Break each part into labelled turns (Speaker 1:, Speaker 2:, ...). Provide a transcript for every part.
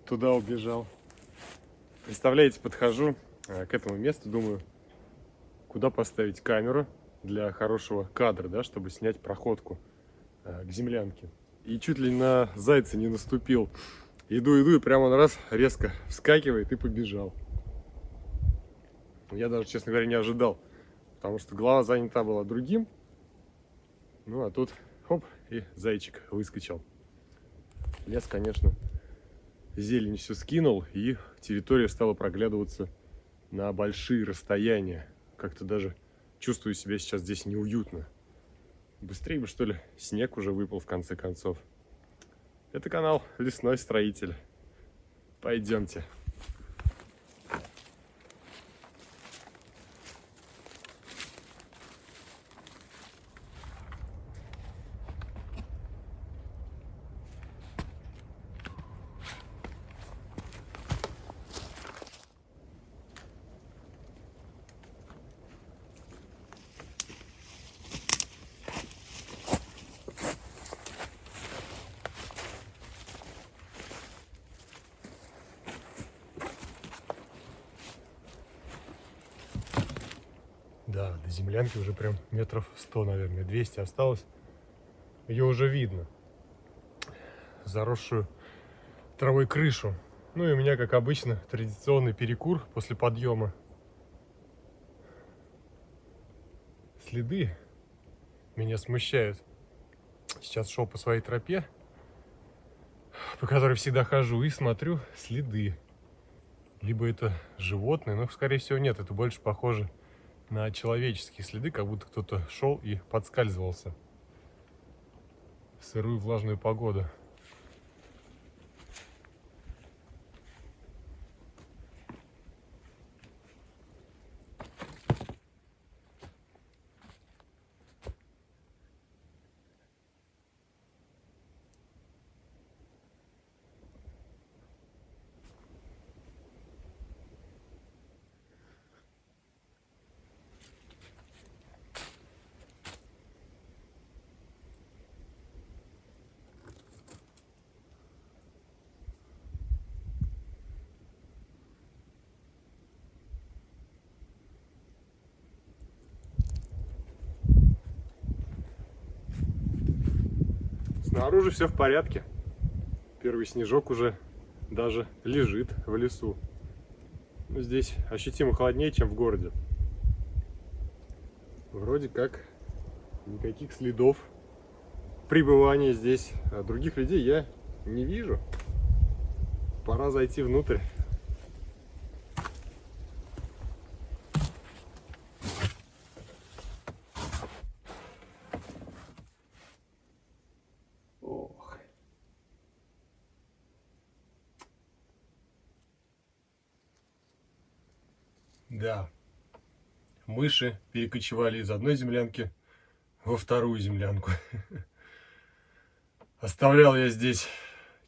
Speaker 1: туда убежал. Представляете, подхожу к этому месту, думаю, куда поставить камеру для хорошего кадра, да, чтобы снять проходку к землянке. И чуть ли на зайца не наступил. Иду, и прямо он раз резко вскакивает и побежал. Я даже, честно говоря, не ожидал, потому что голова занята была другим. Ну, а тут, хоп, и зайчик выскочил. Лес, конечно, зелень все скинул, и территория стала проглядываться на большие расстояния. Как-то даже чувствую себя сейчас здесь неуютно. Быстрее бы, что ли, снег уже выпал в конце концов. Это канал Лесной Строитель. Пойдемте. Да, до землянки уже прям метров 100, наверное, 200 осталось. Ее уже видно. Заросшую травой крышу. Ну и у меня, как обычно, традиционный перекур после подъема. Следы меня смущают. Сейчас шел по своей тропе, по которой всегда хожу, и смотрю следы. Либо это животные, но, скорее всего, нет. Это больше похоже на человеческие следы, как будто кто-то шел и подскальзывался в сырую влажную погоду. Снаружи все в порядке. Первый снежок уже даже лежит в лесу. Но здесь ощутимо холоднее, чем в городе. Вроде как никаких следов пребывания здесь других людей я не вижу. Пора зайти внутрь. Ох. Да. Мыши перекочевали из одной землянки во вторую землянку. Оставлял я здесь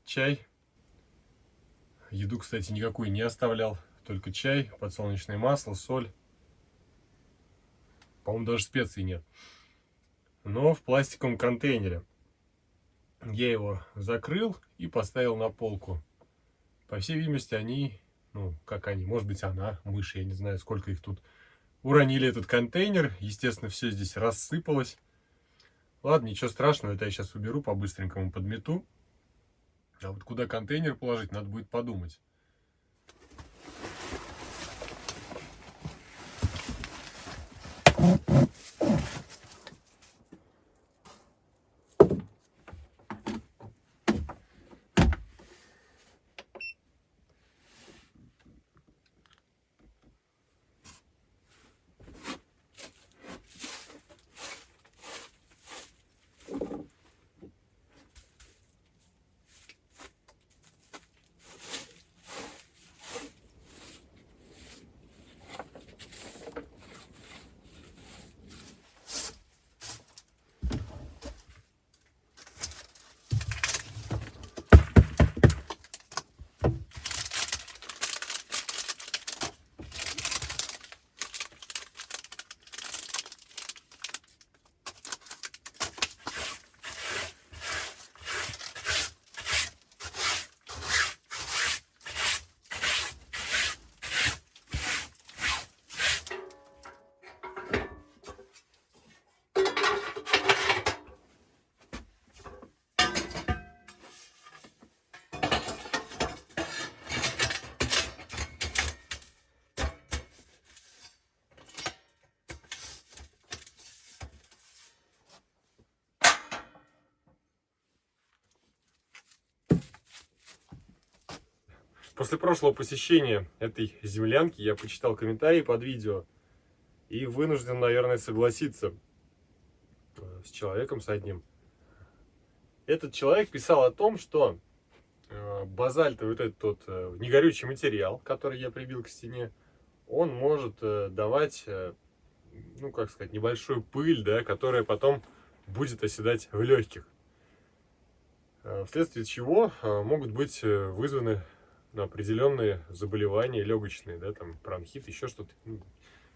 Speaker 1: чай. Еду, кстати, никакую не оставлял. Только чай, подсолнечное масло, соль. По-моему, даже специй нет. Но в пластиковом контейнере. Я его закрыл и поставил на полку. По всей видимости, они, как они, может быть, она, мыши, я не знаю, сколько их тут, уронили этот контейнер. Естественно, все здесь рассыпалось. Ладно, ничего страшного, это я сейчас уберу, по-быстренькому подмету. А вот куда контейнер положить, надо будет подумать. После прошлого посещения этой землянки я почитал комментарии под видео и вынужден, наверное, согласиться с человеком, с одним. Этот человек писал о том, что базальтовый вот этот вот негорючий материал, который я прибил к стене, он может давать, ну как сказать, небольшую пыль, да, которая потом будет оседать в легких. Вследствие чего могут быть вызваны определенные заболевания легочные, да, там бронхит, еще что-то.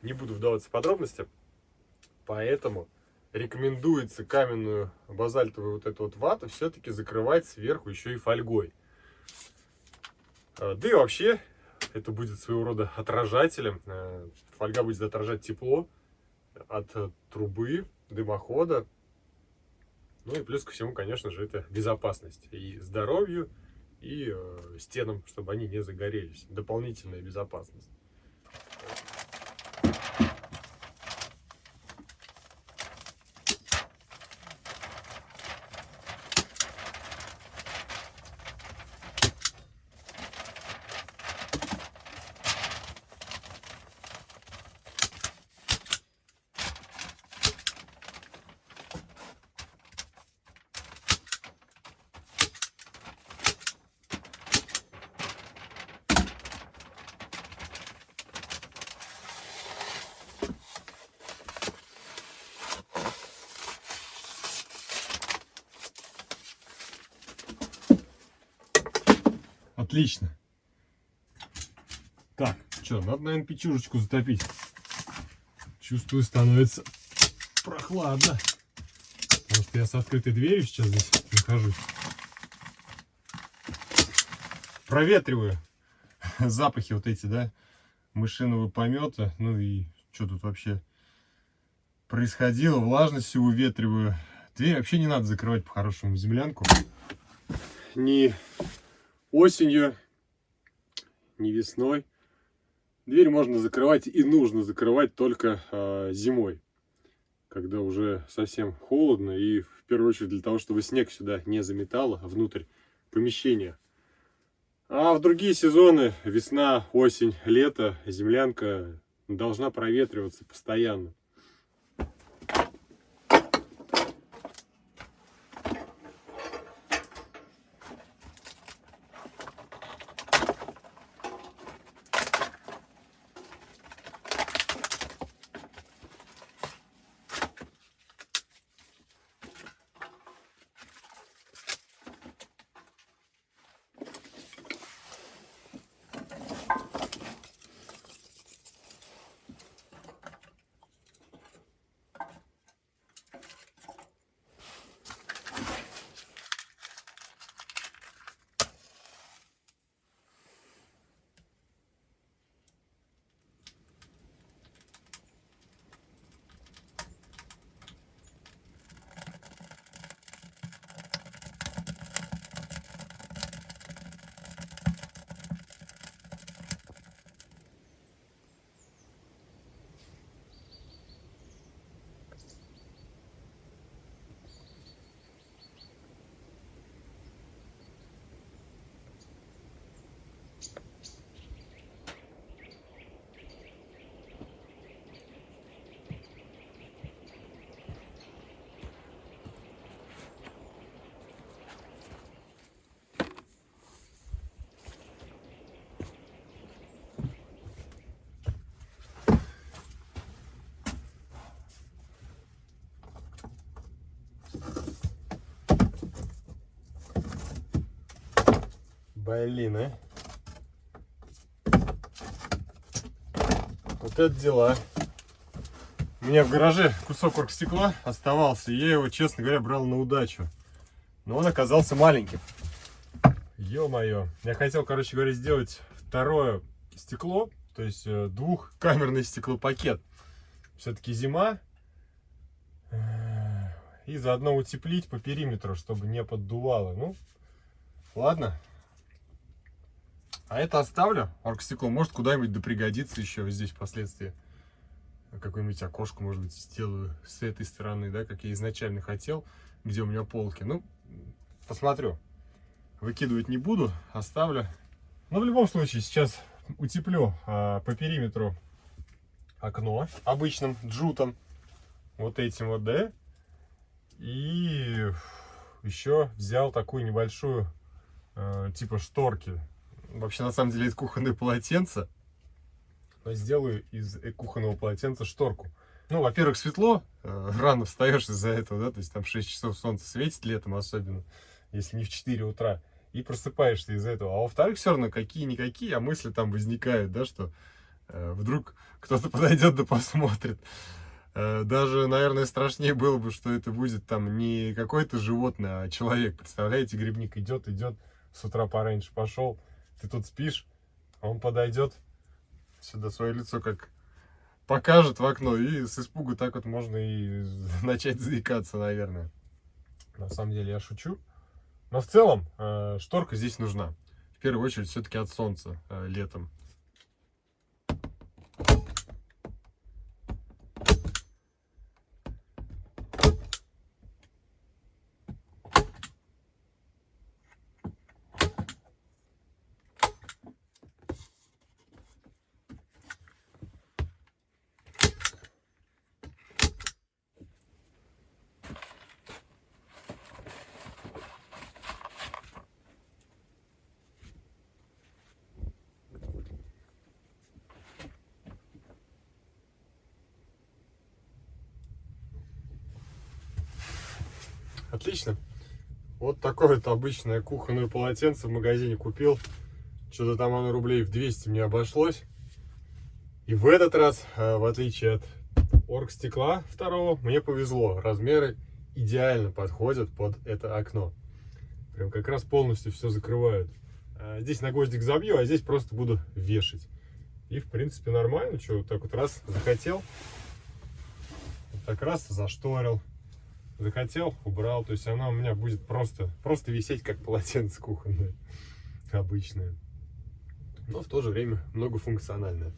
Speaker 1: Не буду вдаваться в подробности. Поэтому рекомендуется каменную базальтовую вот эту вот вату все-таки закрывать сверху еще и фольгой. Да и вообще, это будет своего рода отражателем. Фольга будет отражать тепло от трубы, дымохода. Ну и плюс ко всему, конечно же, это безопасность и здоровью, и стенам, чтобы они не загорелись. Дополнительная безопасность. Отлично. Так, что, надо, наверное, печурочку затопить. Чувствую, становится прохладно. Потому что я с открытой дверью сейчас здесь нахожусь. Проветриваю запахи вот эти, да, мышиного помета. Ну и что тут вообще происходило. Влажность всю выветриваю. Дверь вообще не надо закрывать по-хорошему в землянку. Ни осенью, ни весной. Дверь можно закрывать и нужно закрывать только зимой, когда уже совсем холодно, и в первую очередь для того, чтобы снег сюда не заметало внутрь помещения. А в другие сезоны, весна, осень, лето, землянка должна проветриваться постоянно. Блин, а? Вот это дела. У меня в гараже кусок оргстекла оставался, и я его, честно говоря, брал на удачу. Но он оказался маленьким. Ё-моё. Я хотел, короче говоря, сделать второе стекло, то есть двухкамерный стеклопакет. Все-таки зима. И заодно утеплить по периметру, чтобы не поддувало. Ну, ладно. А это оставлю, оргстекло, может куда-нибудь да пригодится еще здесь впоследствии. Какое-нибудь окошко, может быть, сделаю с этой стороны, да, как я изначально хотел, где у меня полки. Ну, посмотрю. Выкидывать не буду, оставлю. Но в любом случае сейчас утеплю по периметру окно обычным джутом. Вот этим вот, да. И еще взял такую небольшую типа шторки. Вообще на самом деле это кухонное полотенце. Но сделаю из кухонного полотенца шторку. Ну, во-первых, светло, рано встаешь из-за этого, да, то есть там 6 часов солнце светит летом особенно, если не в 4 утра, и просыпаешься из-за этого. А во-вторых, все равно какие-никакие, а мысли там возникают, да, что вдруг кто-то подойдет да посмотрит. Даже, наверное, страшнее было бы, что это будет там не какое-то животное, а человек. Представляете, грибник идет, с утра пораньше пошел, ты тут спишь, а он подойдет, сюда свое лицо как покажет в окно, и с испугу так вот можно и начать заикаться, наверное. На самом деле я шучу. Но в целом шторка здесь нужна. В первую очередь все-таки от солнца летом. Отлично. Вот такое вот обычное кухонное полотенце в магазине купил. Что-то там оно рублей в 200 мне обошлось. И в этот раз, в отличие от оргстекла второго, мне повезло. Размеры идеально подходят под это окно. Прям как раз полностью все закрывают. Здесь на гвоздик забью, а здесь просто буду вешать. И в принципе нормально. Что, вот так вот раз захотел, вот так раз зашторил. Захотел, убрал. То есть она у меня будет просто висеть как полотенце кухонное. Обычное. Но в то же время многофункциональное.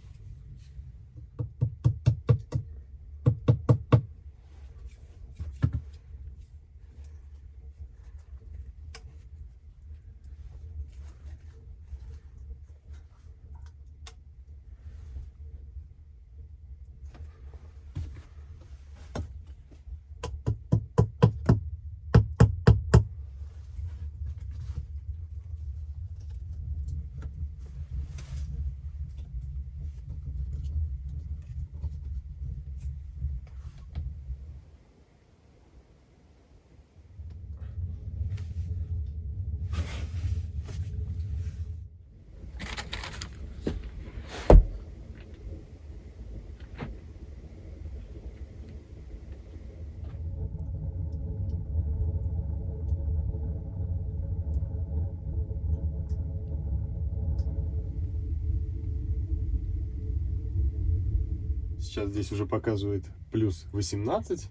Speaker 1: Сейчас здесь уже показывает плюс 18.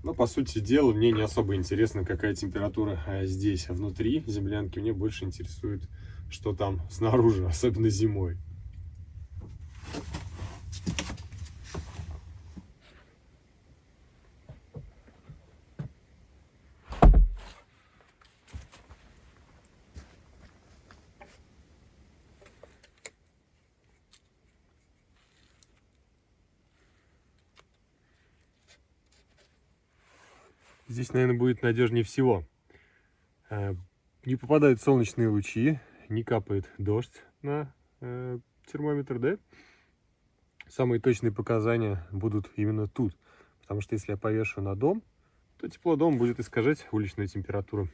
Speaker 1: Но, по сути дела, мне не особо интересно, какая температура здесь, внутри землянки. Мне больше интересует, что там снаружи, особенно зимой. Здесь, наверное, будет надежнее всего. Не попадают солнечные лучи, не капает дождь на термометр, да? Самые точные показания будут именно тут. Потому что если я повешу на дом, то тепло дома будет искажать уличную температуру.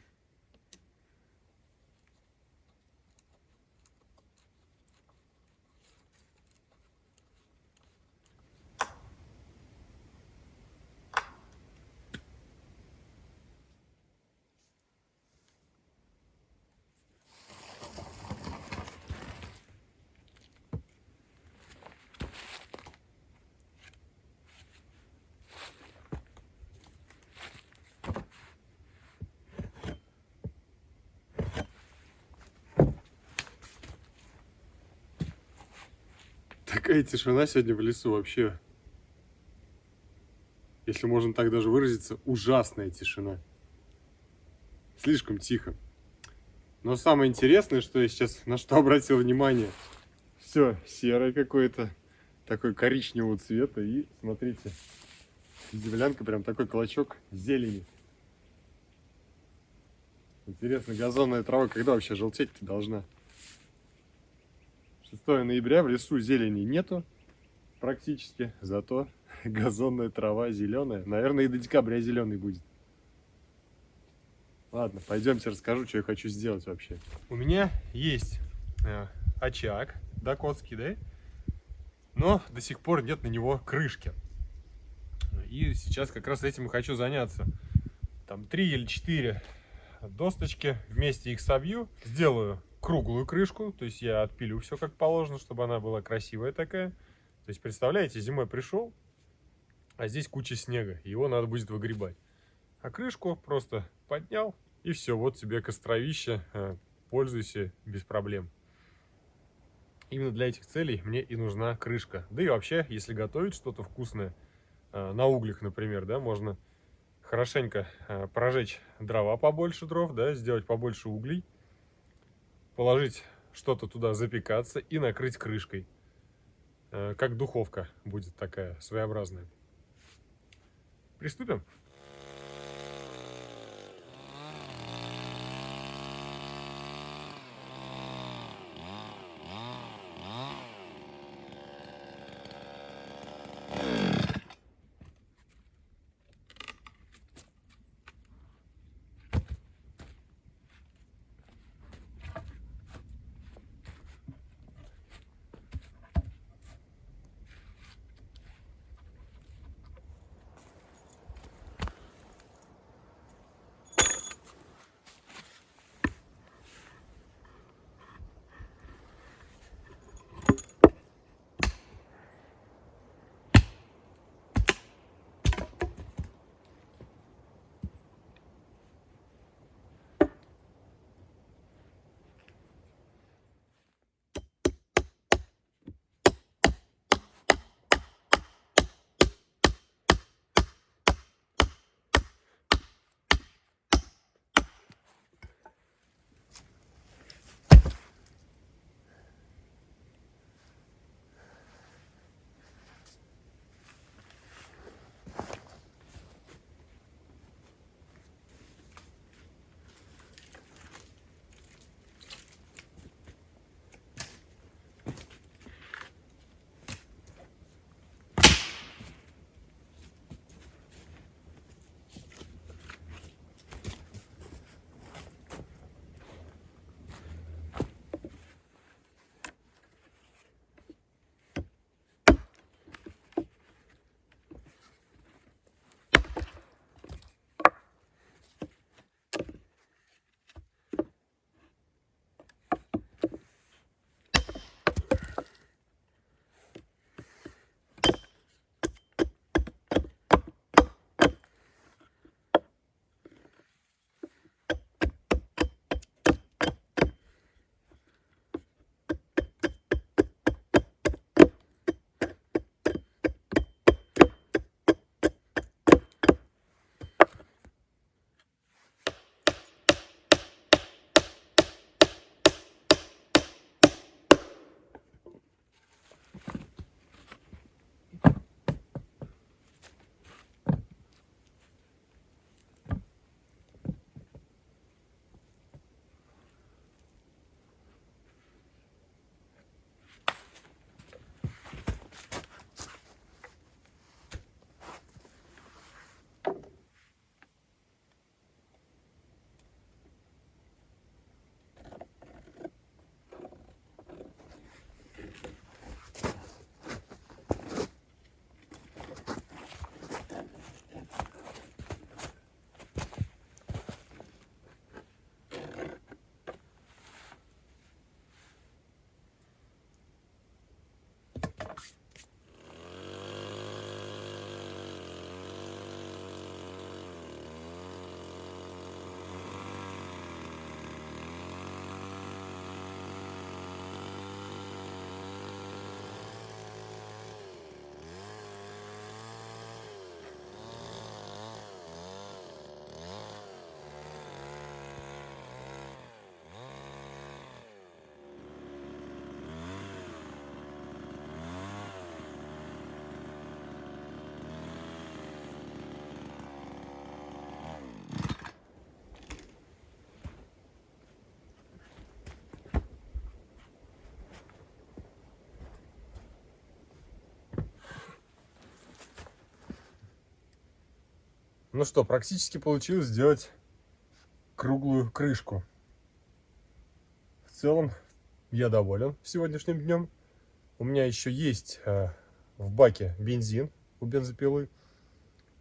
Speaker 1: Такая тишина сегодня в лесу вообще. Если можно так даже выразиться, ужасная тишина. Слишком тихо. Но самое интересное, что я сейчас на что обратил внимание, все серое какое-то, такой коричневого цвета. И смотрите, землянка прям такой клочок зелени. Интересно, газонная трава когда вообще желтеть-то должна? 6 ноября в лесу зелени нету практически, зато газонная трава зеленая. Наверное, и до декабря зеленый будет. Ладно, пойдемте расскажу, что я хочу сделать вообще. У меня есть очаг дакотский, да? Но до сих пор нет на него крышки. И сейчас как раз этим и хочу заняться. Там 3 или 4 досточки, вместе их собью, сделаю круглую крышку, то есть я отпилю все как положено, чтобы она была красивая такая. То есть, представляете, зимой пришел, а здесь куча снега, его надо будет выгребать. А крышку просто поднял, и все, вот тебе костровище, пользуйся без проблем. Именно для этих целей мне и нужна крышка. Да и вообще, если готовить что-то вкусное, на углях, например, да, можно хорошенько прожечь дрова, побольше дров, да, сделать побольше углей, положить что-то туда, запекаться и накрыть крышкой. Как духовка будет такая своеобразная. Приступим? Ну что, практически получилось сделать круглую крышку. В целом я доволен сегодняшним днем. У меня еще есть в баке бензин у бензопилы.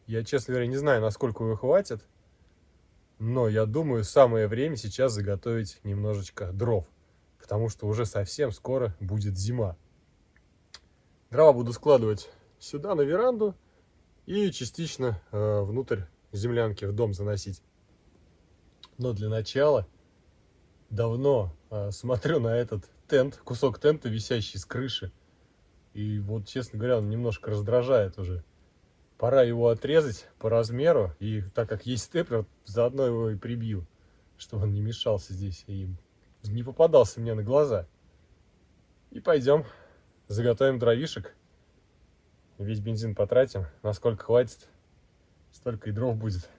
Speaker 1: Я, честно говоря, не знаю, насколько его хватит. Но я думаю, самое время сейчас заготовить немножечко дров. Потому что уже совсем скоро будет зима. Дрова буду складывать сюда, на веранду. И частично внутрь землянки, в дом заносить. Но для начала давно смотрю на этот тент, кусок тента, висящий с крыши. И вот, честно говоря, он немножко раздражает уже. Пора его отрезать по размеру. И так как есть степлер, заодно его и прибью, чтобы он не мешался здесь и не попадался мне на глаза. И пойдем заготовим дровишек. Весь бензин потратим. Насколько хватит, столько и дров будет.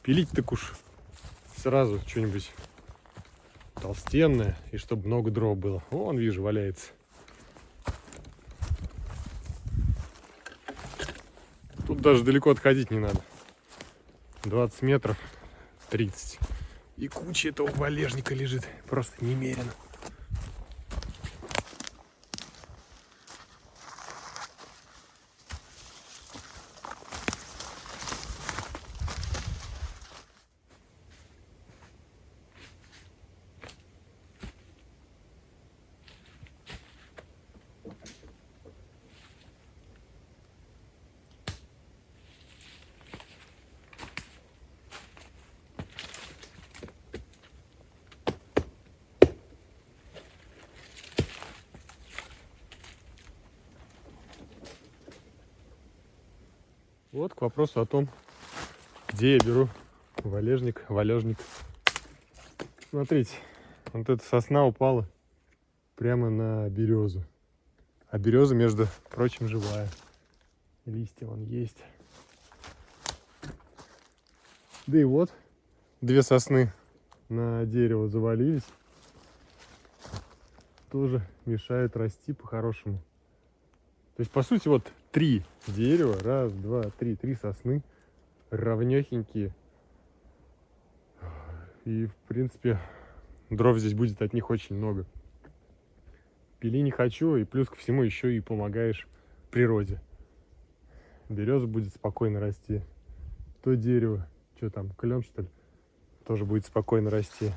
Speaker 1: Пилить так уж сразу что-нибудь толстенное, и чтобы много дров было. Вон, вижу, валяется. Тут даже далеко отходить не надо. 20 метров, 30. И куча этого валежника лежит. Просто немерено. Вот к вопросу о том, где я беру валежник. Смотрите, вот эта сосна упала прямо на березу. А береза, между прочим, живая. Листья вон есть. Да и вот, две сосны на дерево завалились. Тоже мешают расти по-хорошему. То есть, по сути, вот 3 дерева, раз, два, три сосны, равнёхенькие. И, в принципе, дров здесь будет от них очень много. Пили не хочу, и плюс ко всему еще и помогаешь природе. Береза будет спокойно расти. То дерево, что там, клен, что ли, тоже будет спокойно расти.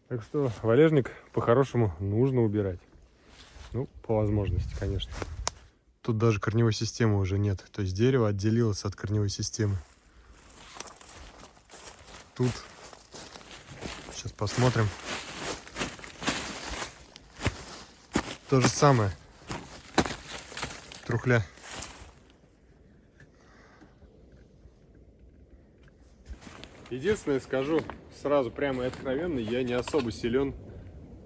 Speaker 1: Так что валежник по-хорошему нужно убирать. Ну, по возможности, конечно. Тут даже корневой системы уже нет. То есть дерево отделилось от корневой системы. Тут, сейчас посмотрим. То же самое. Трухля. Единственное, скажу сразу прямо и откровенно, я не особо силен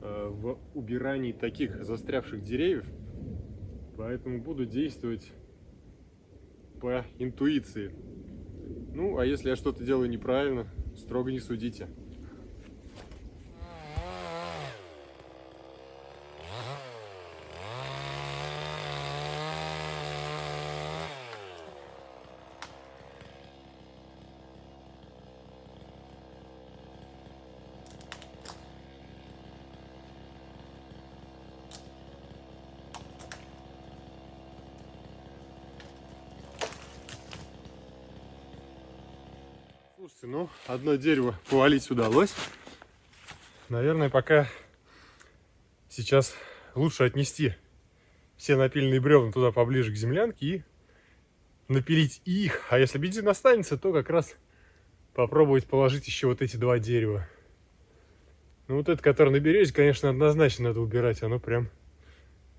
Speaker 1: в убирании таких застрявших деревьев, поэтому буду действовать по интуиции. Ну, а если я что-то делаю неправильно, строго не судите. Слушайте, ну, одно дерево повалить удалось. Наверное, пока сейчас лучше отнести все напиленные бревна туда поближе к землянке и напилить их. А если бензин останется, то как раз попробовать положить еще вот эти два дерева. Ну вот это, которое на березе, конечно, однозначно надо убирать. Оно прям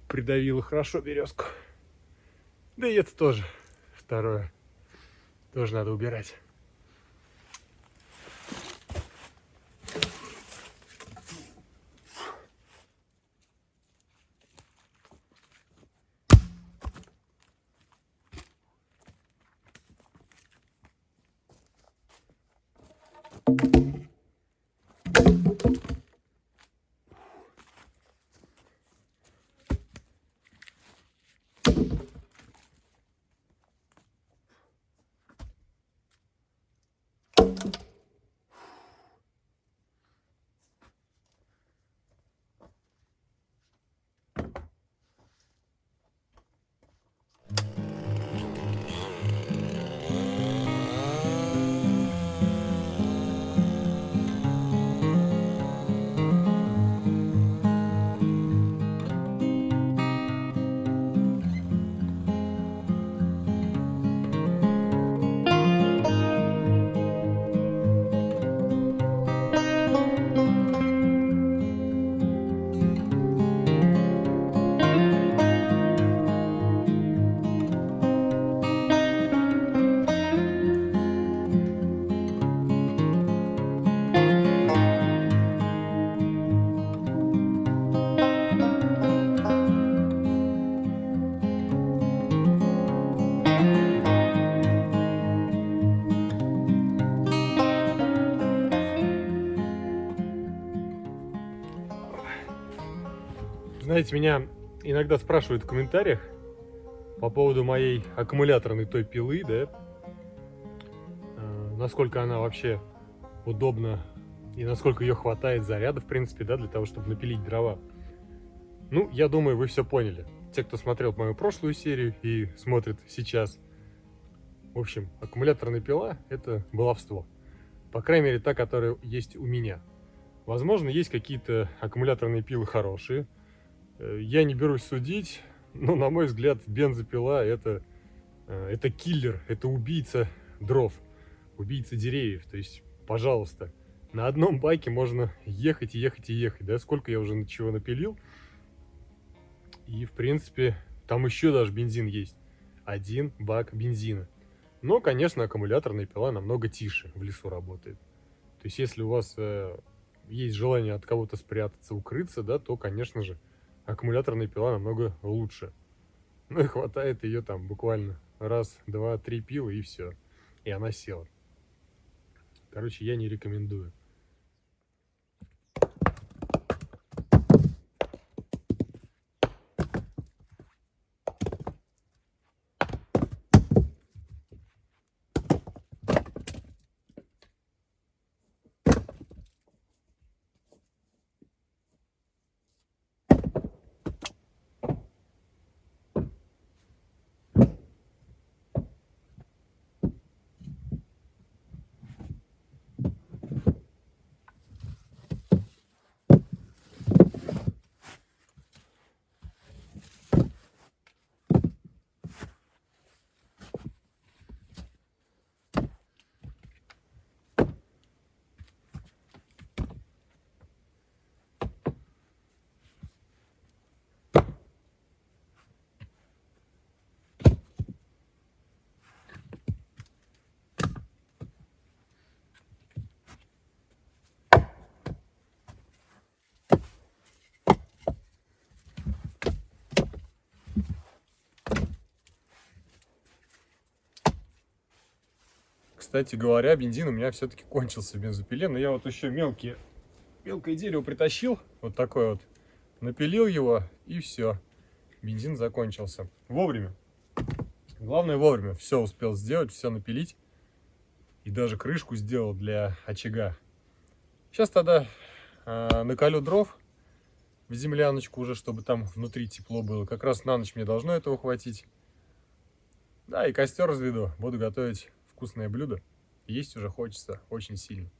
Speaker 1: придавило хорошо березку. Да и это тоже второе. Тоже надо убирать. Знаете, меня иногда спрашивают в комментариях по поводу моей аккумуляторной той пилы, да, насколько она вообще удобна и насколько ее хватает заряда, в принципе, да, для того, чтобы напилить дрова. Ну, я думаю, вы все поняли. Те, кто смотрел мою прошлую серию и смотрит сейчас. В общем, аккумуляторная пила – это баловство. По крайней мере, та, которая есть у меня. Возможно, есть какие-то аккумуляторные пилы хорошие. Я не берусь судить, но, на мой взгляд, бензопила это киллер, это убийца дров, убийца деревьев. То есть, пожалуйста, на одном байке можно ехать и ехать и ехать. Да, сколько я уже чего напилил. И, в принципе, там еще даже бензин есть. 1 бак бензина. Но, конечно, аккумуляторная пила намного тише в лесу работает. То есть, если у вас есть желание от кого-то спрятаться, укрыться, да, то, конечно же, аккумуляторная пила намного лучше. Ну и хватает ее там буквально раз, два, три пила и все. И она села. Короче, я не рекомендую. Кстати говоря, бензин у меня все-таки кончился в бензопиле, но я вот еще мелкое дерево притащил, вот такое вот, напилил его и все, бензин закончился. Вовремя. Главное вовремя. Все успел сделать, все напилить и даже крышку сделал для очага. Сейчас тогда наколю дров в земляночку уже, чтобы там внутри тепло было. Как раз на ночь мне должно этого хватить. Да, и костер разведу. Буду готовить вкусное блюдо. Есть уже хочется очень сильно.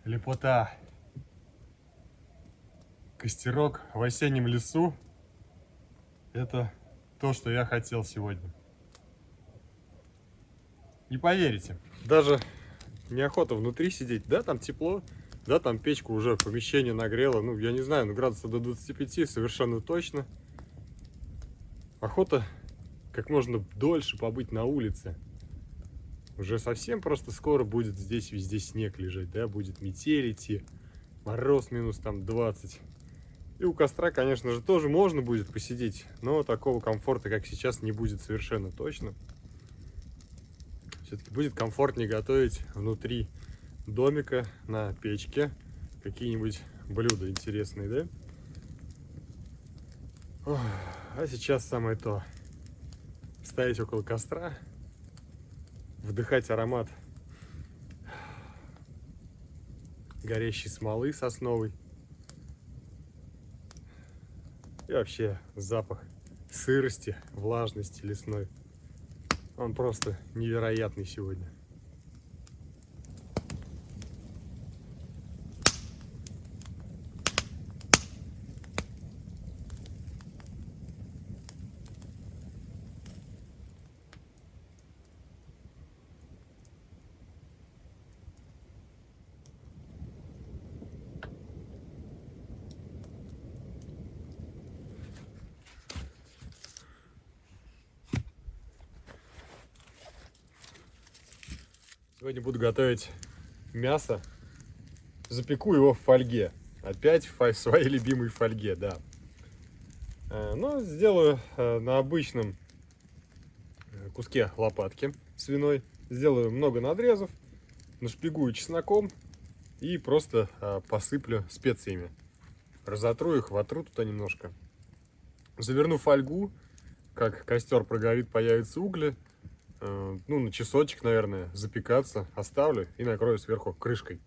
Speaker 1: Лепота. Костерок в осеннем лесу. Это то, что я хотел сегодня. Не поверите, даже неохота внутри сидеть. Да, там тепло, да, там печку уже помещение нагрело. Ну, я не знаю, ну, градусов до 25 совершенно точно. Охота как можно дольше побыть на улице. Уже совсем просто скоро будет здесь везде снег лежать, да, будет метель идти, мороз минус там 20. И у костра, конечно же, тоже можно будет посидеть, но такого комфорта, как сейчас, не будет совершенно точно. Все-таки будет комфортнее готовить внутри домика на печке какие-нибудь блюда интересные, да? Ох, а сейчас самое то. Стоять около костра, вдыхать аромат горящей смолы сосновой. И вообще запах сырости, влажности лесной. Он просто невероятный сегодня. Сегодня буду готовить мясо. Запеку его в фольге. Опять в своей любимой фольге, да. Но сделаю на обычном куске лопатки свиной. Сделаю много надрезов, нашпигую чесноком и просто посыплю специями. Разотру их, вотру туда немножко. Заверну фольгу, как костер прогорит, появятся угли. Ну, на часочек, наверное, запекаться оставлю и накрою сверху крышкой.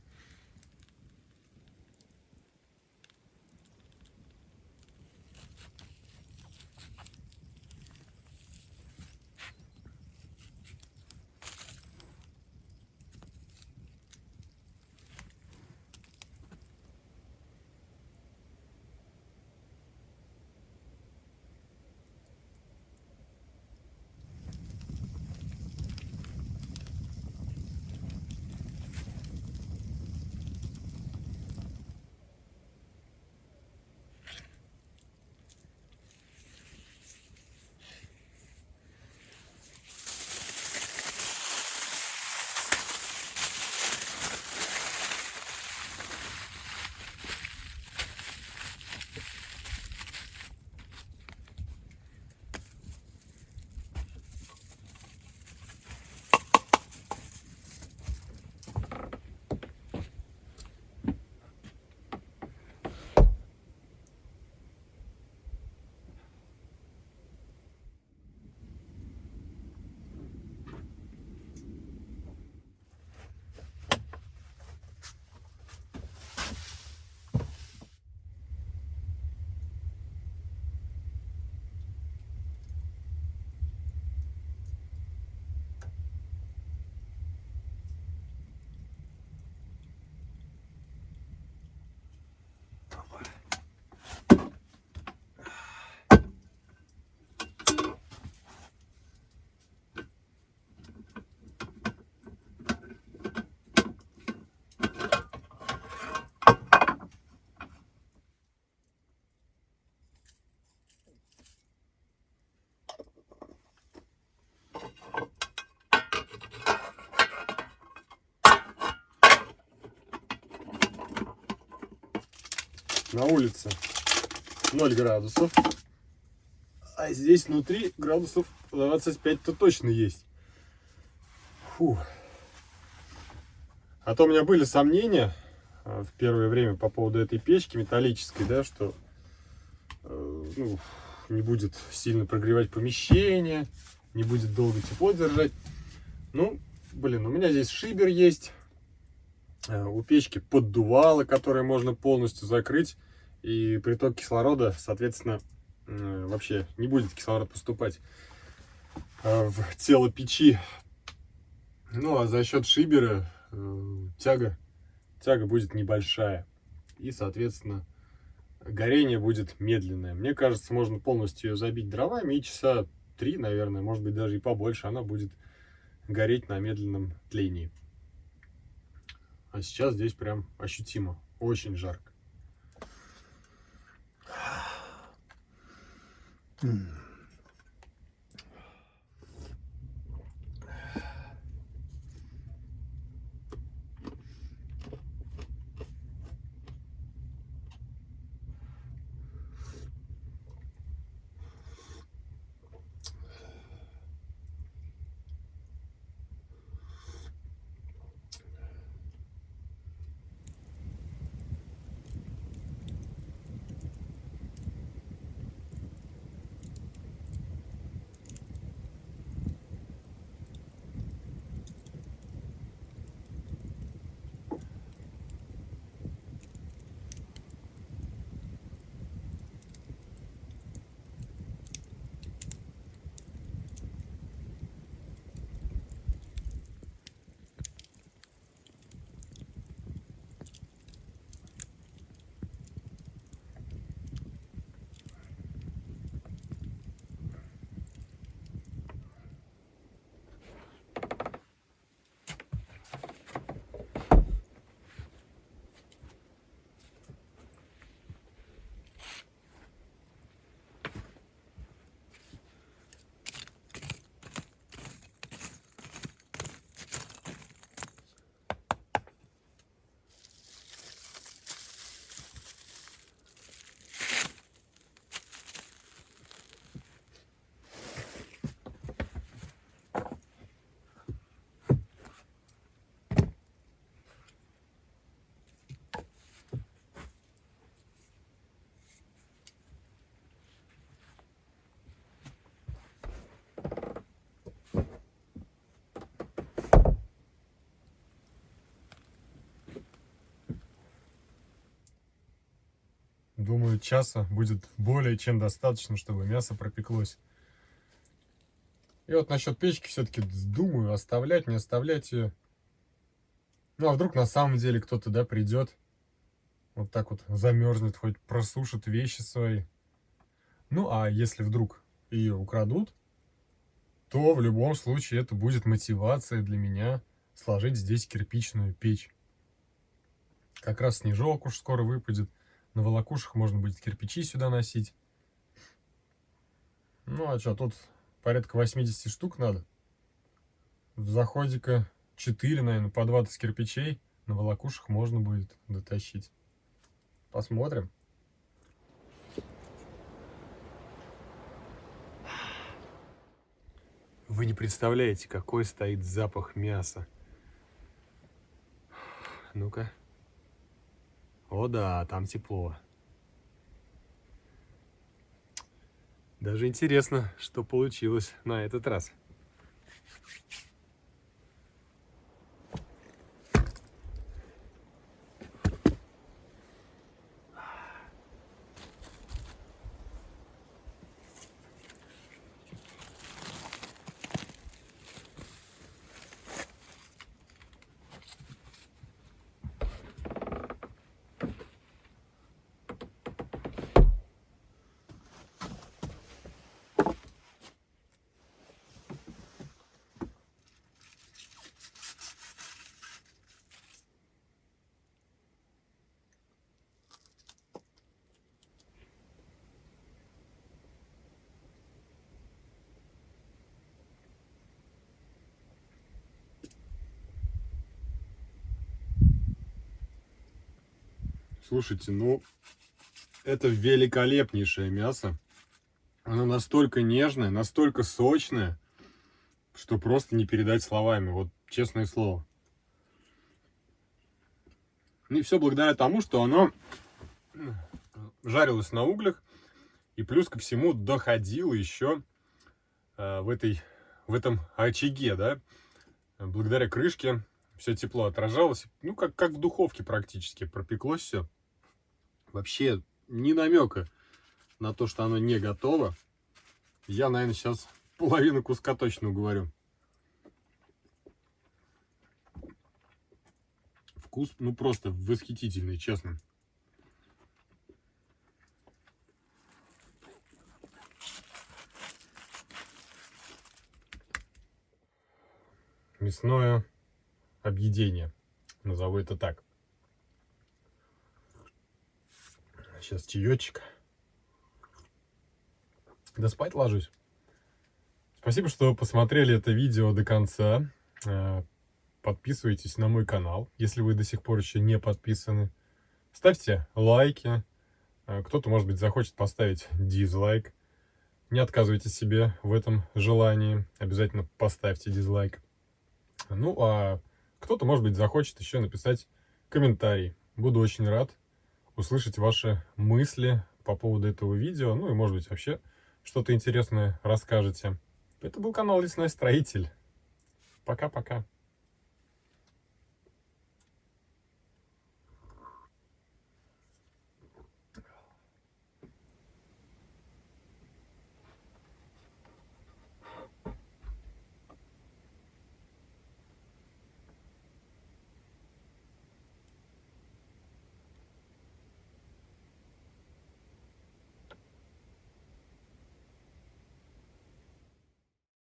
Speaker 1: На улице 0 градусов, а здесь внутри градусов 25-то точно есть. Фу. А то у меня были сомнения в первое время по поводу этой печки металлической, да, что ну, не будет сильно прогревать помещение, не будет долго тепло держать. Ну, блин, у меня здесь шибер есть. У печки поддувало, которое можно полностью закрыть, и приток кислорода, соответственно, вообще не будет кислород поступать в тело печи. Ну а за счет шибера тяга тяга будет небольшая. И, соответственно, горение будет медленное. Мне кажется, можно полностью ее забить дровами, и часа 3, наверное, может быть, даже и побольше, она будет гореть на медленном тлении. А сейчас здесь прям ощутимо, очень жарко. Думаю, часа будет более чем достаточно, чтобы мясо пропеклось. И вот насчет печки все-таки думаю, оставлять, не оставлять ее. Ну, а вдруг на самом деле кто-то, да, придет, вот так вот замерзнет, хоть просушит вещи свои. Ну, а если вдруг ее украдут, то в любом случае это будет мотивация для меня сложить здесь кирпичную печь. Как раз снежок уж скоро выпадет. На волокушах можно будет кирпичи сюда носить. Ну, а что, тут порядка 80 штук надо. В заходика 4, наверное, по 20 кирпичей на волокушах можно будет дотащить. Посмотрим. Вы не представляете, какой стоит запах мяса. Ну-ка. О да, там тепло. Даже интересно, что получилось на этот раз. Слушайте, ну, это великолепнейшее мясо. Оно настолько нежное, настолько сочное, что просто не передать словами. Вот честное слово. И все благодаря тому, что оно жарилось на углях. И плюс ко всему доходило еще в этом очаге, да. Благодаря крышке все тепло отражалось. Ну, как в духовке практически пропеклось все. Вообще ни намека на то, что оно не готово. Я, наверное, сейчас половину куска точно уговорю.
Speaker 2: вкус, ну, просто восхитительный, честно. Мясное объедение, назову это так. Сейчас чаечек. Да спать ложусь. Спасибо, что посмотрели это видео до конца. Подписывайтесь на мой канал, если вы до сих пор еще не подписаны. Ставьте лайки. Кто-то, может быть, захочет поставить дизлайк. Не отказывайте себе в этом желании. Обязательно поставьте дизлайк. Ну, а кто-то, может быть, захочет еще написать комментарий. Буду очень рад услышать ваши мысли по поводу этого видео. Ну и, может быть, вообще что-то интересное расскажете. Это был канал Лесной Строитель. Пока-пока.